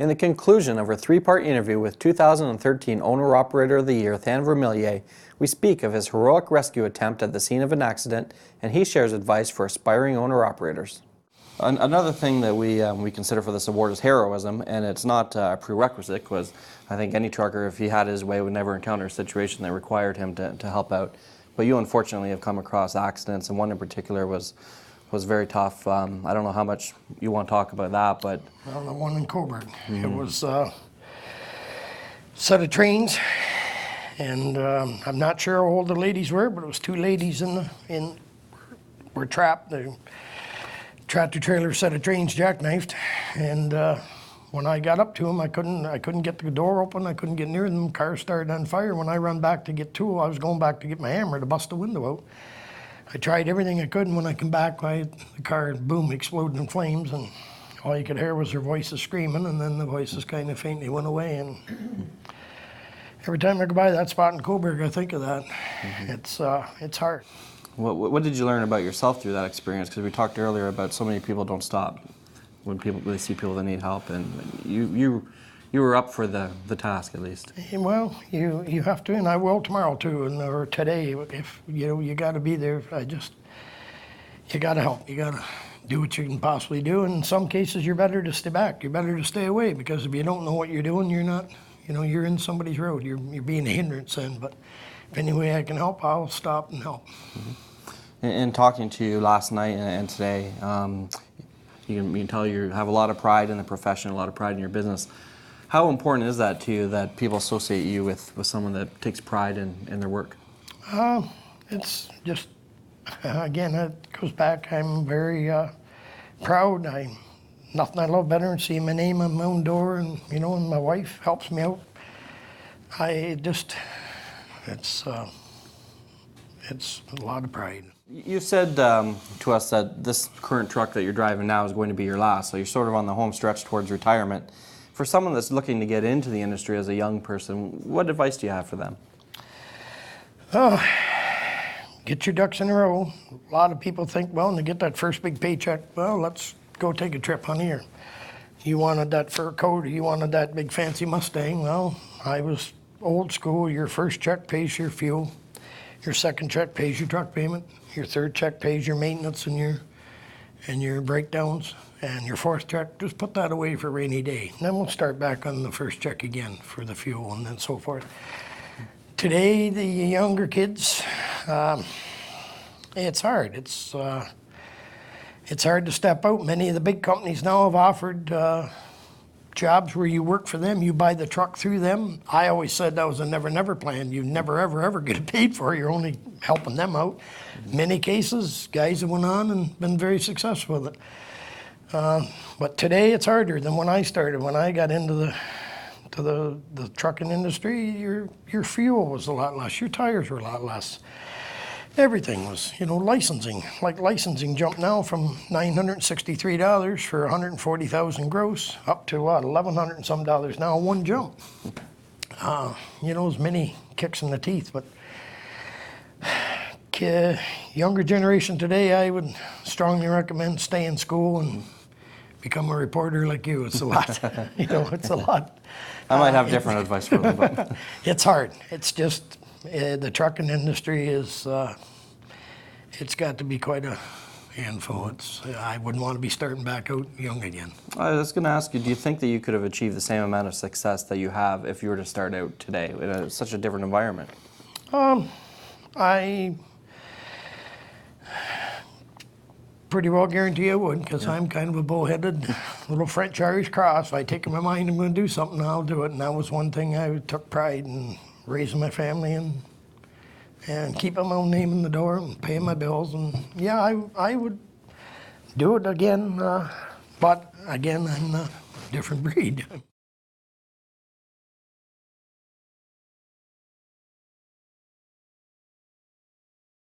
In the conclusion of our three-part interview with 2013 Owner-Operator of the Year, Vermilyea, we speak of his heroic rescue attempt at the scene of an accident, and he shares advice for aspiring owner-operators. Another thing that we consider for this award is heroism, and it's not a prerequisite, because I think any trucker, if he had his way, would never encounter a situation that required him to help out. But you unfortunately have come across accidents, and one in particular was very tough. I don't know how much you want to talk about that, but... Well, the one in Coburg. It was a set of trains, and I'm not sure how old the ladies were, but it was two ladies were trapped. The tractor trailer set of trains jackknifed, and when I got up to them, I couldn't get the door open. I couldn't get near them. The car started on fire. When I ran back to get to, I was going back to get my hammer to bust the window out. I tried everything I could, and when I come back, the car, boom, exploded in flames, and all you could hear was their voices screaming, and then the voices kind of faintly went away. And every time I go by that spot in Coburg, I think of that. It's hard. What did you learn about yourself through that experience? Because we talked earlier about so many people don't stop when they see people that need help, and you were up for the task at least. Well, you have to, and I will tomorrow too, or today. If you got to be there. You got to help. You got to do what you can possibly do. And in some cases, you're better to stay back. You're better to stay away, because if you don't know what you're doing, you're not. You're in somebody's road. You're being a hindrance then. But if any way I can help, I'll stop and help. Mm-hmm. In talking to you last night and today, you can tell you have a lot of pride in the profession, a lot of pride in your business. How important is that to you, that people associate you with someone that takes pride in their work? It's just, again, it goes back. I'm very proud. Nothing I love better than seeing my name on my own door, and and my wife helps me out. It's a lot of pride. You said to us that this current truck that you're driving now is going to be your last, so you're sort of on the home stretch towards retirement. For someone that's looking to get into the industry as a young person, what advice do you have for them? Oh, get your ducks in a row. A lot of people think, well, when they get that first big paycheck, well, let's go take a trip, honey, or you wanted that fur coat, or you wanted that big fancy Mustang. Well, I was old school. Your first check pays your fuel. Your second check pays your truck payment. Your third check pays your maintenance and your breakdowns. And your fourth check, just put that away for a rainy day. And then we'll start back on the first check again for the fuel, and then so forth. Today, the younger kids, it's hard. It's hard to step out. Many of the big companies now have offered jobs where you work for them, you buy the truck through them. I always said that was a never plan. You never, ever get it paid for. You're only helping them out. In many cases, guys have went on and been very successful with it. But today it's harder than when I started. When I got into the trucking industry, your fuel was a lot less. Your tires were a lot less. Everything was, licensing. Like licensing jumped now from $963 for $140,000 gross up to $1,100 and some dollars now, one jump. There's many kicks in the teeth, but younger generation today, I would strongly recommend stay in school and become a reporter like you. It's a lot. It's a lot. I might have different advice for them, but it's hard. It's just the trucking industry is. It's got to be quite a handful. I wouldn't want to be starting back out young again. I was going to ask you, do you think that you could have achieved the same amount of success that you have if you were to start out today in such a different environment? I pretty well guarantee I would, because I'm kind of a bullheaded little French-Irish cross. If I take in my mind I'm going to do something, I'll do it. And that was one thing I took pride in, raising my family and keeping my own name in the door and paying my bills. And yeah, I would do it again, but again, I'm a different breed.